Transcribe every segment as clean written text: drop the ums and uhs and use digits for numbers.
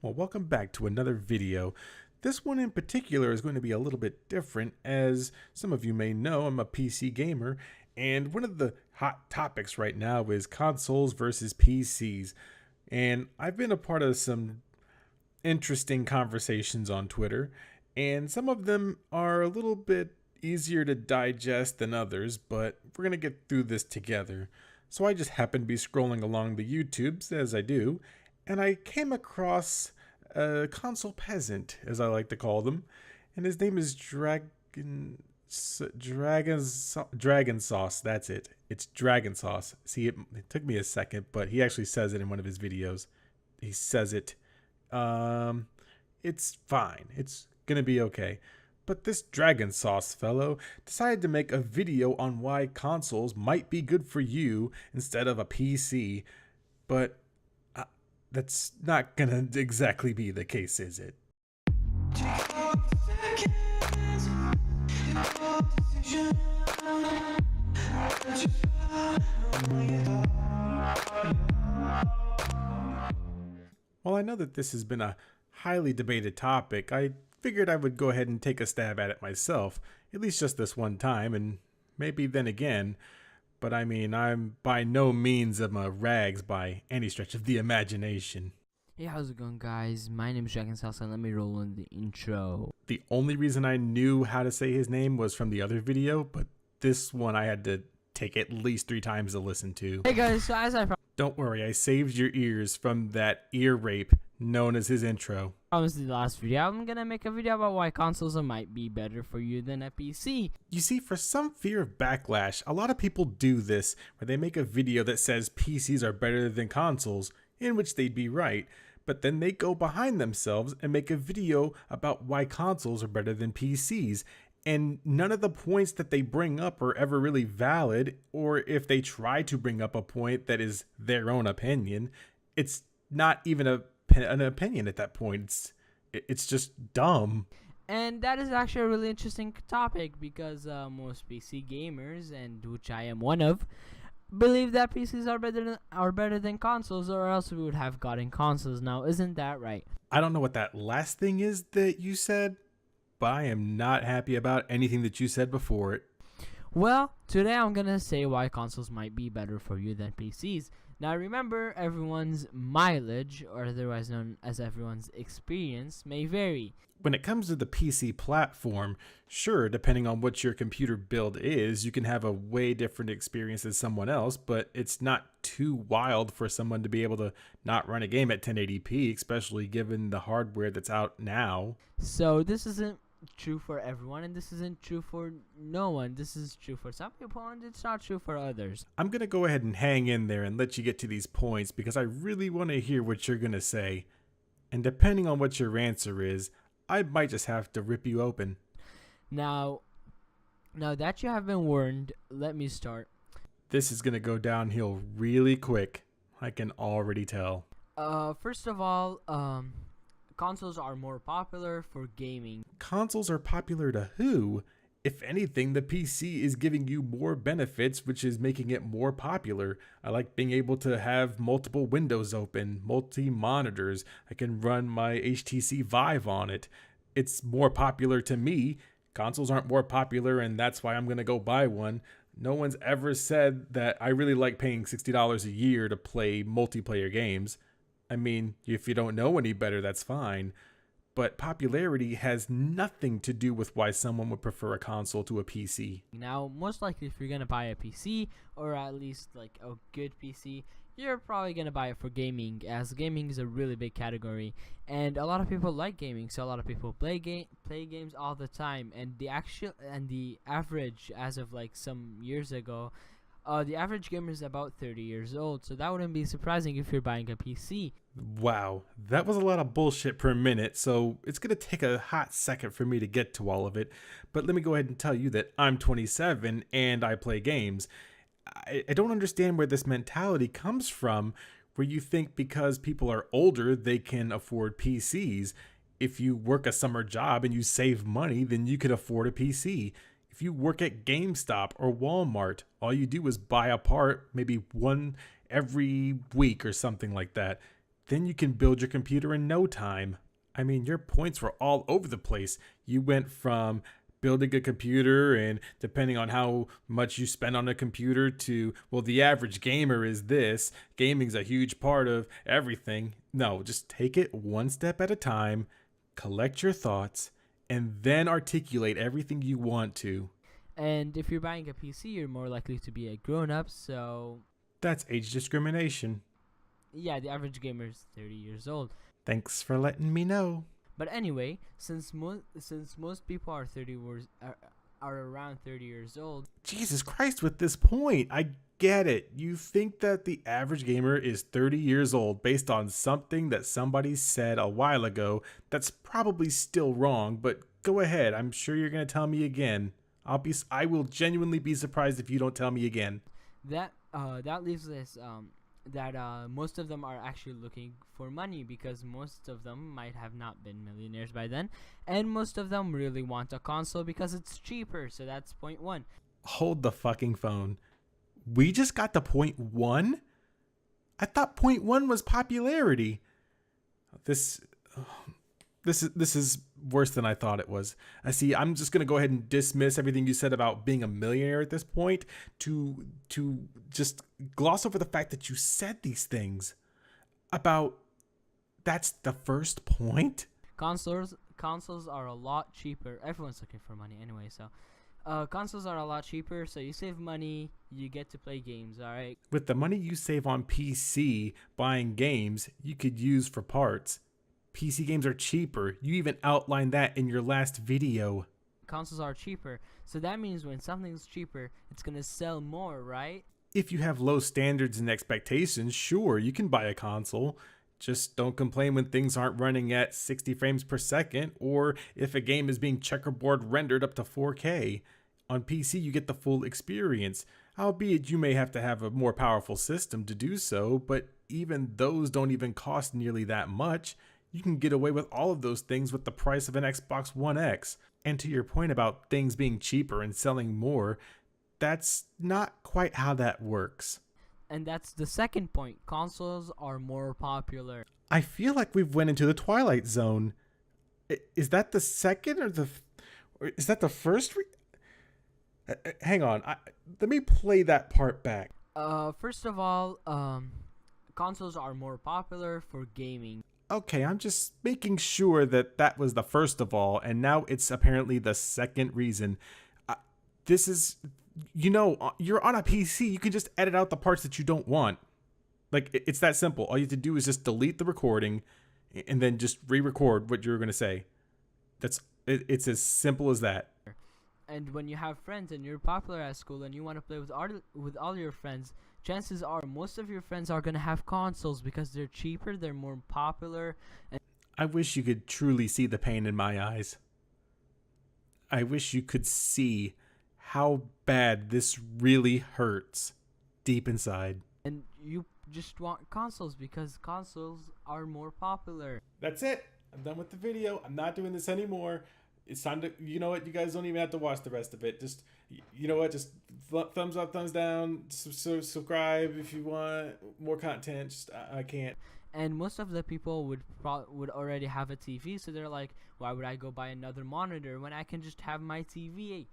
Well, welcome back to another video. This one in particular is going to be a little bit different. As some of you may know, I'm a PC gamer, and one of the hot topics right now is consoles versus PCs. And I've been a part of some interesting conversations on Twitter, and some of them are a little bit easier to digest than others, but we're going to get through this together. So I just happened to be scrolling along the YouTubes, as I do, and I came across a console peasant, as I like to call them, and his name is Dragon Sauce. That's it. It's Dragon Sauce. See, it took me a second, but he actually says it in one of his videos. He says it. It's fine. It's gonna be okay. But this Dragon Sauce fellow decided to make a video on why consoles might be good for you instead of a PC. But that's not gonna exactly be the case, is it? Well, I know that this has been a highly debated topic. I figured I would go ahead and take a stab at it myself, at least just this one time, and maybe then again. But I mean, I'm by no means am a rags by any stretch of the imagination. Hey, how's it going, guys? My name is Dragon Sauce, and let me roll in the intro. The only reason I knew how to say his name was from the other video, but this one I had to take at least 3 times to listen to. Hey guys, so as I Don't worry, I saved your ears from that ear rape known as his intro. promised in the last video, I'm gonna make a video about why consoles might be better for you than a PC. You see, for some fear of backlash, a lot of people do this, where they make a video that says PCs are better than consoles, in which they'd be right, but then they go behind themselves and make a video about why consoles are better than PCs, and none of the points that they bring up are ever really valid, or if they try to bring up a point that is their own opinion, it's not even an opinion at that point. It's just dumb. And that is actually a really interesting topic because most PC gamers, and which I am one of, believe that PCs are better than consoles, or else we would have gotten consoles. Now, isn't that right? I don't know what that last thing is that you said, but I am not happy about anything that you said before it. Well, today I'm gonna say why consoles might be better for you than PCs. Now remember, everyone's mileage, or otherwise known as everyone's experience, may vary. When it comes to the PC platform, sure, depending on what your computer build is, you can have a way different experience than someone else, but it's not too wild for someone to be able to not run a game at 1080p, especially given the hardware that's out now. So this isn't true for everyone, and this isn't true for no one. This is true for some people, and it's not true for others. I'm going to go ahead and hang in there and let you get to these points because I really want to hear what you're going to say. And depending on what your answer is, I might just have to rip you open. Now that you have been warned, let me start. This is going to go downhill really quick. I can already tell. First of all, consoles are more popular for gaming. Consoles are popular to who? If anything, the PC is giving you more benefits, which is making it more popular. I like being able to have multiple windows open, multi-monitors. I can run my HTC Vive on it. It's more popular to me. Consoles aren't more popular, and that's why I'm going to go buy one. No one's ever said that I really like paying $60 a year to play multiplayer games. I mean, if you don't know any better, that's fine. But popularity has nothing to do with why someone would prefer a console to a PC. Now, most likely, if you're gonna buy a PC, or at least like a good PC, you're probably gonna buy it for gaming, as gaming is a really big category, and a lot of people like gaming, so a lot of people play games all the time. And the average, as of like some years ago, the average gamer is about 30 years old, so that wouldn't be surprising if you're buying a PC. Wow, that was a lot of bullshit per minute, so it's going to take a hot second for me to get to all of it. But let me go ahead and tell you that I'm 27 and I play games. I don't understand where this mentality comes from, where you think because people are older, they can afford PCs. If you work a summer job and you save money, then you can afford a PC. If you work at GameStop or Walmart, all you do is buy a part, maybe one every week or something like that. then you can build your computer in no time. I mean, your points were all over the place. You went from building a computer and depending on how much you spend on a computer to, well, the average gamer is this. Gaming's a huge part of everything. No, just take it one step at a time, collect your thoughts, and then articulate everything you want to. And if you're buying a PC, you're more likely to be a grown-up, so That's age discrimination. yeah, the average gamer is 30 years old. Thanks for letting me know. But anyway, since most people are around 30 years old, Jesus Christ, with this point, I get it. You think that the average gamer is 30 years old based on something that somebody said a while ago that's probably still wrong, but go ahead. I'm sure you're going to tell me again. I will genuinely be surprised if you don't tell me again. that leaves us that most of them are actually looking for money, because most of them might have not been millionaires by then, and most of them really want a console because it's cheaper. So that's point one. Hold the fucking phone. We just got to point one? I thought point one was popularity. This is worse than I thought it was. I see. I'm just gonna go ahead and dismiss everything you said about being a millionaire at this point to just gloss over the fact that you said these things about. That's the first point. Consoles are a lot cheaper. Everyone's looking for money anyway, so consoles are a lot cheaper, so you save money, you get to play games, all right? With the money you save on PC buying games, you could use for parts. PC games are cheaper. You even outlined that in your last video. Consoles are cheaper, so that means when something's cheaper, it's gonna sell more, right? If you have low standards and expectations, sure, you can buy a console. Just don't complain when things aren't running at 60 frames per second, or if a game is being checkerboard rendered up to 4K. On PC, you get the full experience, albeit you may have to have a more powerful system to do so, but even those don't even cost nearly that much. You can get away with all of those things with the price of an Xbox One X. And to your point about things being cheaper and selling more, that's not quite how that works. And that's the second point. Consoles are more popular. I feel like we've went into the Twilight Zone. Is that the second or is that the first? Hang on. Let me play that part back. First of all, consoles are more popular for gaming. Okay, I'm just making sure that was the first of all, and now it's apparently the second reason. This is, you're on a PC. You can just edit out the parts that you don't want. Like, it's that simple. All you have to do is just delete the recording and then just re-record what you're going to say. It's as simple as that. And when you have friends and you're popular at school and you want to play with all your friends, chances are most of your friends are going to have consoles because they're cheaper, they're more popular. And I wish you could truly see the pain in my eyes. I wish you could see how bad this really hurts deep inside. And you just want consoles because consoles are more popular. That's it. I'm done with the video. I'm not doing this anymore. It's time to, you know what? You guys don't even have to watch the rest of it. Just, you know what? Just thumbs up, thumbs down. Subscribe if you want more content. Just, I can't. And most of the people would already have a TV, so they're like, why would I go buy another monitor when I can just have my TV?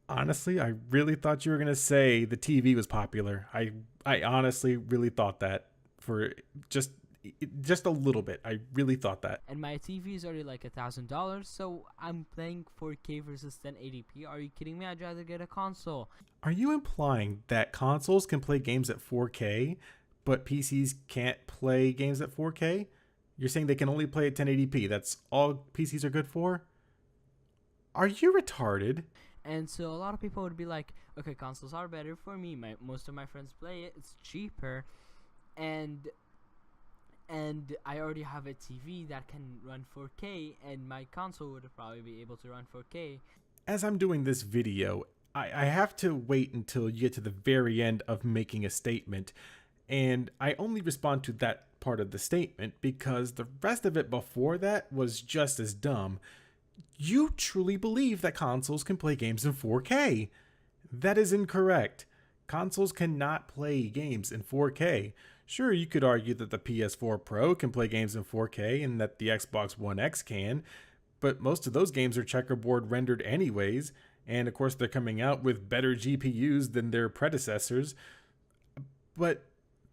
Honestly, I really thought you were gonna say the TV was popular. I honestly really thought that for just a little bit. I really thought that. And my TV is already like $1,000, so I'm playing 4K versus 1080p. Are you kidding me? I'd rather get a console. Are you implying that consoles can play games at 4K, but PCs can't play games at 4K? You're saying they can only play at 1080p. That's all PCs are good for? Are you retarded? And so a lot of people would be like, okay, consoles are better for me. Most of my friends play it. It's cheaper. And I already have a TV that can run 4K, and my console would probably be able to run 4K. As I'm doing this video, I have to wait until you get to the very end of making a statement, and I only respond to that part of the statement because the rest of it before that was just as dumb. You truly believe that consoles can play games in 4K. That is incorrect. Consoles cannot play games in 4K. Sure, you could argue that the PS4 Pro can play games in 4K and that the Xbox One X can, but most of those games are checkerboard rendered anyways, and of course they're coming out with better GPUs than their predecessors. But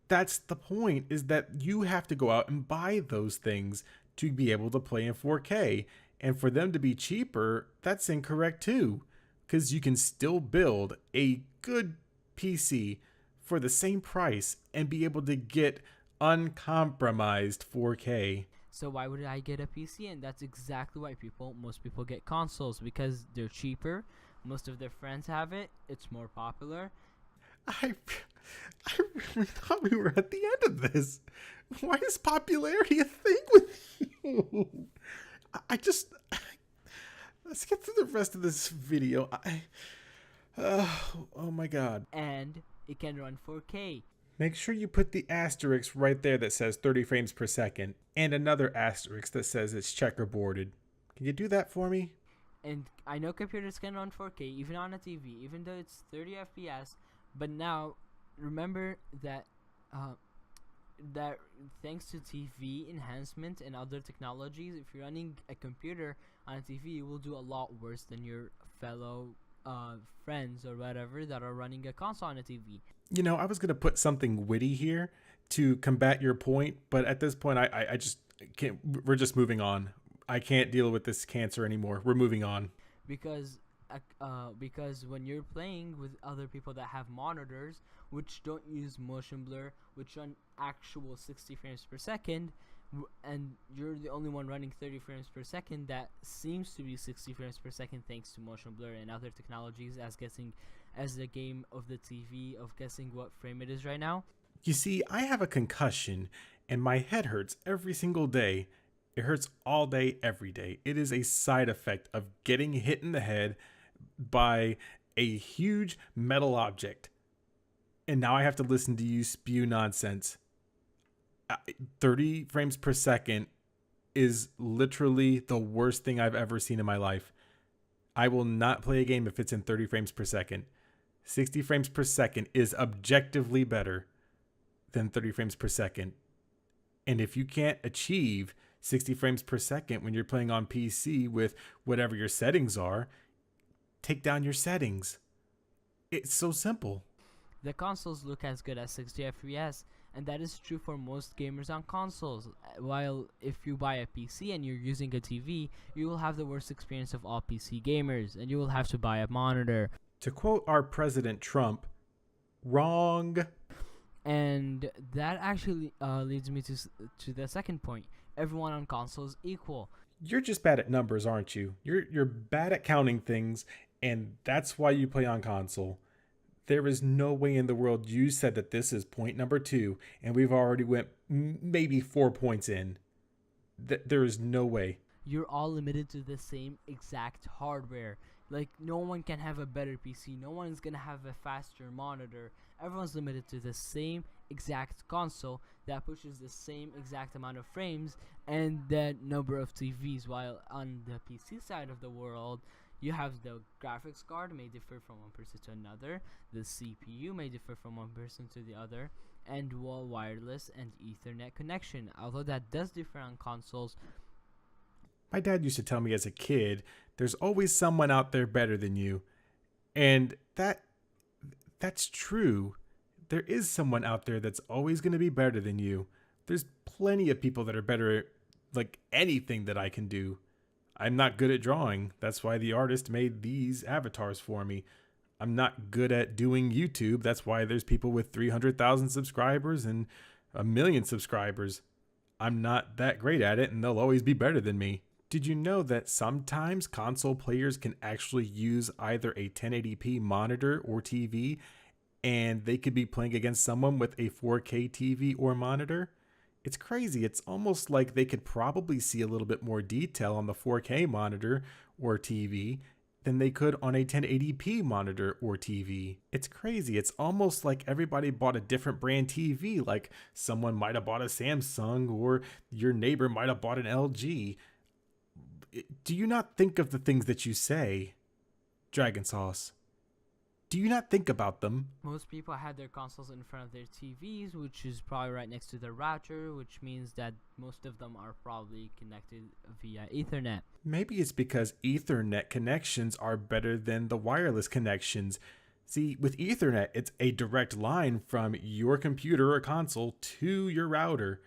that's the point, is that you have to go out and buy those things to be able to play in 4K. And for them to be cheaper, that's incorrect too, because you can still build a good PC for the same price and be able to get uncompromised 4K. So why would I get a PC? And that's exactly why most people get consoles, because they're cheaper. Most of their friends have it. It's more popular. I really thought we were at the end of this. Why is popularity a thing with you? I just... Let's get through the rest of this video. Oh my god. And it can run 4K. Make sure you put the asterisk right there that says 30 frames per second, and another asterisk that says it's checkerboarded. Can you do that for me? And I know computers can run 4K even on a TV, even though it's 30 FPS. But now, remember that that thanks to TV enhancement and other technologies, if you're running a computer on a TV, you will do a lot worse than your fellow friends or whatever that are running a console on a TV. You know, I was going to put something witty here to combat your point, but at this point, I just can't. We're just moving on. I can't deal with this cancer anymore. We're moving on. Because when you're playing with other people that have monitors which don't use motion blur, which run actual 60 frames per second, and you're the only one running 30 frames per second that seems to be 60 frames per second thanks to motion blur and other technologies, as the game of the TV of guessing what frame it is right now. You see, I have a concussion and my head hurts every single day. It hurts all day, every day. It is a side effect of getting hit in the head by a huge metal object. And now I have to listen to you spew nonsense. 30 frames per second is literally the worst thing I've ever seen in my life. I will not play a game if it's in 30 frames per second. 60 frames per second is objectively better than 30 frames per second. And if you can't achieve 60 frames per second when you're playing on PC with whatever your settings are, take down your settings. It's so simple. The consoles look as good as 60 FPS, and that is true for most gamers on consoles. While if you buy a PC and you're using a TV, you will have the worst experience of all PC gamers, and you will have to buy a monitor. To quote our President Trump, wrong. And that actually leads me to the second point. Everyone on console is equal. You're just bad at numbers, aren't you? You're bad at counting things, and that's why you play on console. There is no way in the world you said that this is point number 2, and we've already went maybe 4 points in. There is no way. You're all limited to the same exact hardware. Like, no one can have a better PC. No one is going to have a faster monitor. Everyone's limited to the same exact console that pushes the same exact amount of frames and the number of TVs. While on the PC side of the world, you have the graphics card may differ from one person to another. The CPU may differ from one person to the other. And wireless and Ethernet connection. Although that does differ on consoles. My dad used to tell me as a kid, there's always someone out there better than you. And that's true. There is someone out there that's always going to be better than you. There's plenty of people that are better at like anything that I can do. I'm not good at drawing. That's why the artist made these avatars for me. I'm not good at doing YouTube. That's why there's people with 300,000 subscribers and 1 million subscribers. I'm not that great at it, and they'll always be better than me. Did you know that sometimes console players can actually use either a 1080p monitor or TV, and they could be playing against someone with a 4K TV or monitor? It's crazy. It's almost like they could probably see a little bit more detail on the 4K monitor or TV than they could on a 1080p monitor or TV. It's crazy. It's almost like everybody bought a different brand TV, like someone might have bought a Samsung or your neighbor might have bought an LG. Do you not think of the things that you say, Dragon Sauce? Do you not think about them? Most people have their consoles in front of their TVs, which is probably right next to the router, which means that most of them are probably connected via Ethernet. Maybe it's because Ethernet connections are better than the wireless connections. See, with Ethernet, it's a direct line from your computer or console to your router.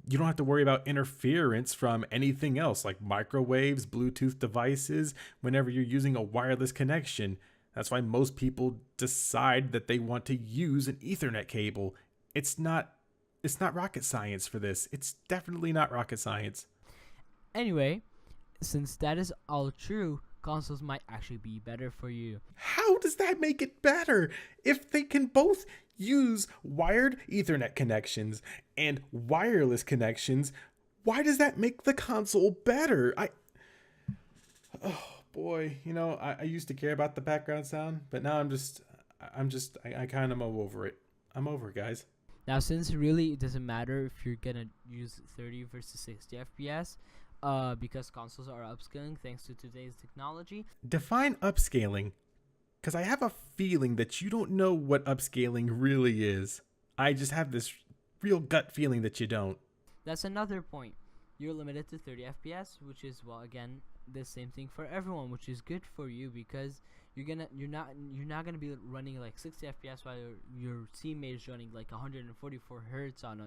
You don't have to worry about interference from anything else like microwaves, Bluetooth devices, whenever you're using a wireless connection. That's why most people decide that they want to use an Ethernet cable. It's not rocket science for this. It's definitely not rocket science. Anyway, since that is all true, consoles might actually be better for you. How does that make it better? If they can both use wired Ethernet connections and wireless connections, why does that make the console better? Oh boy, I used to care about the background sound, but now I kind of am over it. I'm over it, guys. Now, since really it doesn't matter if you're gonna use 30 versus 60 FPS, because consoles are upscaling thanks to today's technology. Define upscaling, because I have a feeling that you don't know what upscaling really is. I just have this real gut feeling that you don't. That's another point. You're limited to 30 FPS, which is, well, again, the same thing for everyone, which is good for you because you're not gonna be running like 60 FPS while your teammate is running like 144 hertz on a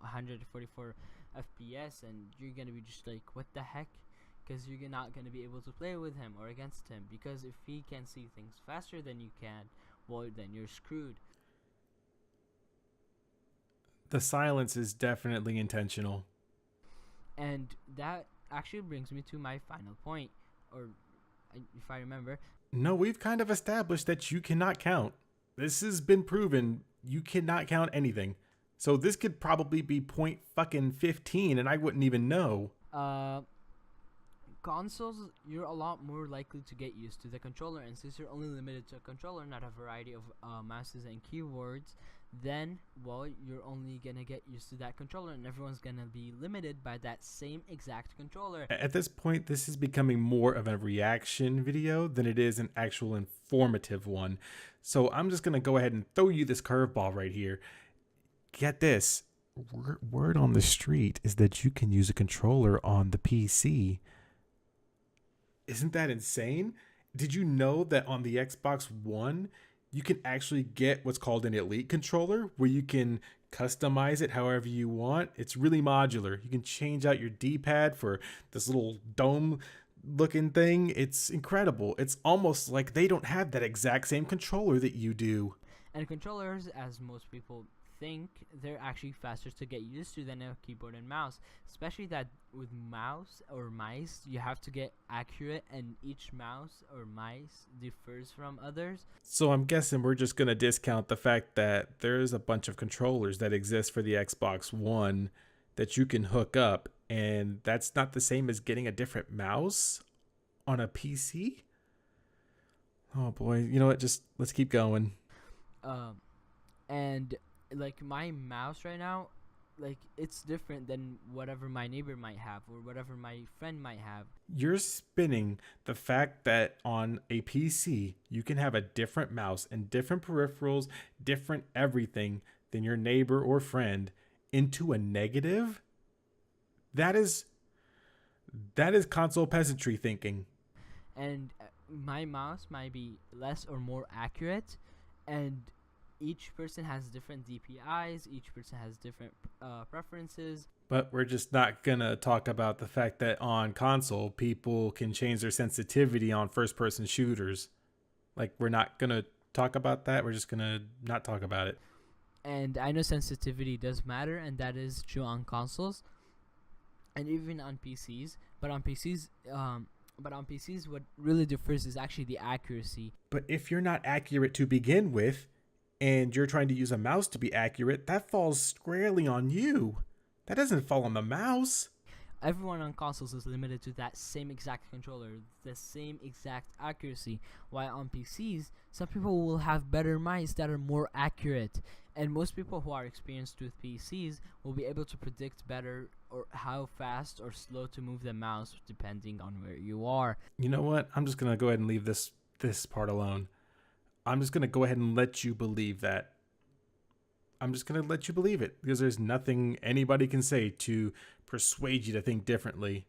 144 FPS, and you're gonna be just like, what the heck? Because you're not gonna be able to play with him or against him, because if he can see things faster than you can, well, then you're screwed. The silence is definitely intentional. And that actually brings me to my final point, or if I remember. No, we've kind of established that you cannot count. This has been proven. You cannot count anything. So this could probably be .15 and I wouldn't even know. Consoles, you're a lot more likely to get used to the controller, and since you're only limited to a controller, not a variety of mouses and keyboards, then, well, you're only gonna get used to that controller, and everyone's gonna be limited by that same exact controller. At this point, this is becoming more of a reaction video than it is an actual informative one. So I'm just gonna go ahead and throw you this curveball right here. Get this. Word on the street is that you can use a controller on the PC. Isn't that insane? Did you know that on the Xbox One, you can actually get what's called an Elite controller, where you can customize it however you want? It's really modular. You can change out your D-pad for this little dome looking thing. It's incredible. It's almost like they don't have that exact same controller that you do. And controllers, as most people think, they're actually faster to get used to than a keyboard and mouse, especially that with mouse or mice you have to get accurate, and each mouse or mice differs from others. So I'm guessing we're just going to discount the fact that there's a bunch of controllers that exist for the Xbox One that you can hook up, and that's not the same as getting a different mouse on a PC. Oh boy, you know what, just let's keep going. And like my mouse right now, like it's different than whatever my neighbor might have or whatever my friend might have. You're spinning the fact that on a PC you can have a different mouse and different peripherals, different everything than your neighbor or friend into a negative. That is console peasantry thinking. And my mouse might be less or more accurate, and each person has different DPIs, each person has different preferences. But we're just not going to talk about the fact that on console, people can change their sensitivity on first-person shooters. Like, we're not going to talk about that. We're just going to not talk about it. And I know sensitivity does matter, and that is true on consoles and even on PCs. But on PCs, what really differs is actually the accuracy. But if you're not accurate to begin with, and you're trying to use a mouse to be accurate, that falls squarely on you. That doesn't fall on the mouse. Everyone on consoles is limited to that same exact controller, the same exact accuracy. While on PCs, some people will have better mice that are more accurate. And most people who are experienced with PCs will be able to predict better or how fast or slow to move the mouse depending on where you are. You know what? I'm just going to go ahead and leave this part alone. I'm just going to go ahead and let you believe that. I'm just going to let you believe it because there's nothing anybody can say to persuade you to think differently.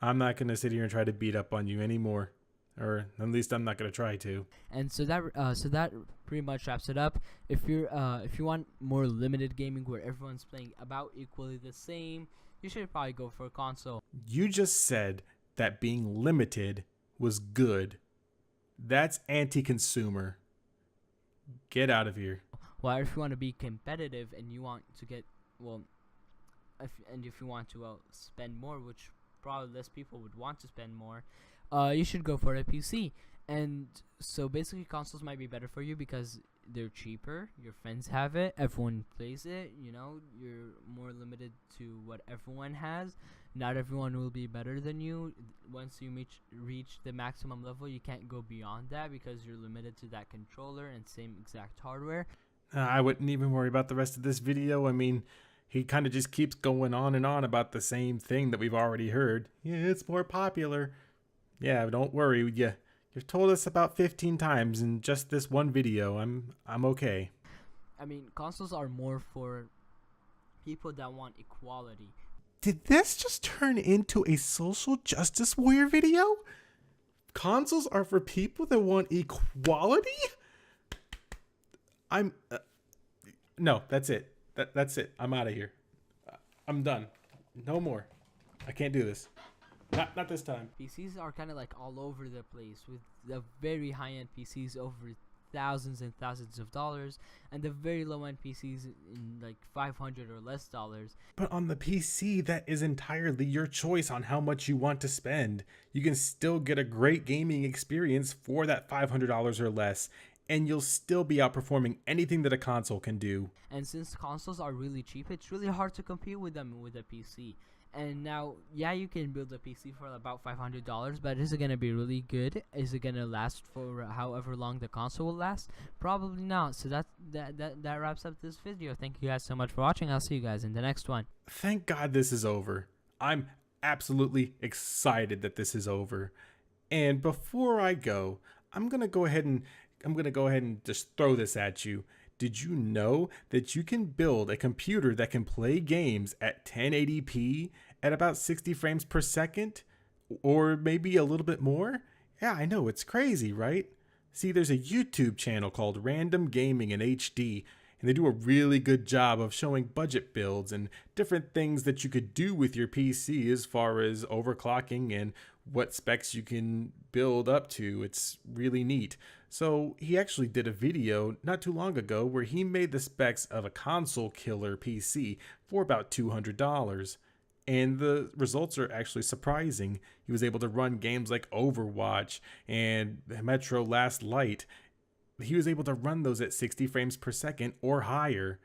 I'm not going to sit here and try to beat up on you anymore. Or at least I'm not going to try to. And so that pretty much wraps it up. If you want more limited gaming where everyone's playing about equally the same, you should probably go for a console. You just said that being limited was good. That's anti-consumer. Get out of here. Well, if you want to be competitive and you want to get if you want to spend more, which probably less people would want to spend more, you should go for a PC. And so basically consoles might be better for you because they're cheaper, your friends have it, everyone plays it, you're more limited to what everyone has. Not everyone will be better than you. Once you reach the maximum level, you can't go beyond that because you're limited to that controller and same exact hardware. I wouldn't even worry about the rest of this video. I mean, he kind of just keeps going on and on about the same thing that we've already heard. Yeah, it's more popular. Yeah, don't worry. You've told us about 15 times in just this one video. I'm okay. I mean, consoles are more for people that want equality. Did this just turn into a social justice warrior video? Consoles are for people that want equality? No, that's it. That's it. I'm out of here. I'm done. No more. I can't do this. Not this time. PCs are kind of like all over the place with the very high-end PCs over thousands and thousands of dollars, and the very low-end PCs in like $500 or less dollars. But on the PC, that is entirely your choice on how much you want to spend. You can still get a great gaming experience for that $500 or less, and you'll still be outperforming anything that a console can do. And since consoles are really cheap, it's really hard to compete with them with a PC. And now, yeah, you can build a PC for about $500, but is it going to be really good? Is it going to last for however long the console will last? Probably not. So that wraps up this video. Thank you guys so much for watching. I'll see you guys in the next one. Thank God this is over. I'm absolutely excited that this is over. And before I go, I'm going to go ahead and just throw this at you. Did you know that you can build a computer that can play games at 1080p at about 60 frames per second? Or maybe a little bit more? Yeah, I know, it's crazy, right? See, there's a YouTube channel called Random Gaming in HD, and they do a really good job of showing budget builds and different things that you could do with your PC as far as overclocking and what specs you can build up to. It's really neat. So he actually did a video not too long ago where he made the specs of a console killer PC for about $200. And the results are actually surprising. He was able to run games like Overwatch and Metro Last Light. He was able to run those at 60 frames per second or higher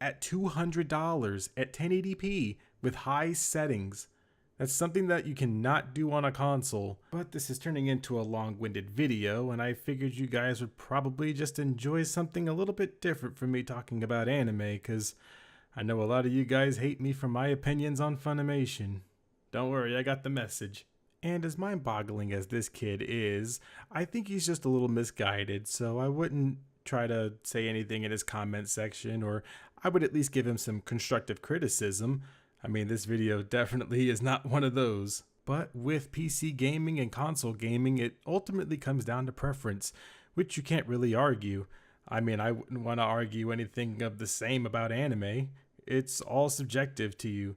at $200 at 1080p with high settings. That's something that you cannot do on a console. But this is turning into a long-winded video, and I figured you guys would probably just enjoy something a little bit different from me talking about anime, because I know a lot of you guys hate me for my opinions on Funimation. Don't worry, I got the message. And as mind-boggling as this kid is, I think he's just a little misguided, so I wouldn't try to say anything in his comment section, or I would at least give him some constructive criticism. I mean, this video definitely is not one of those. But with PC gaming and console gaming, it ultimately comes down to preference, which you can't really argue. I mean, I wouldn't want to argue anything of the same about anime. It's all subjective to you.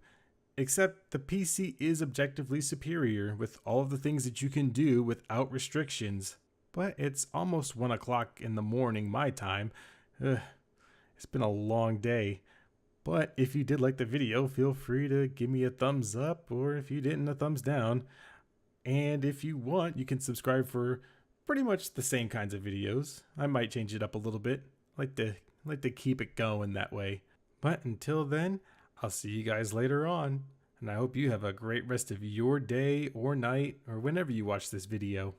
Except the PC is objectively superior with all of the things that you can do without restrictions. But it's almost 1 o'clock in the morning my time. It's been a long day. But if you did like the video, feel free to give me a thumbs up, or if you didn't, a thumbs down. And if you want, you can subscribe for pretty much the same kinds of videos. I might change it up a little bit. Like to keep it going that way. But until then, I'll see you guys later on. And I hope you have a great rest of your day or night or whenever you watch this video.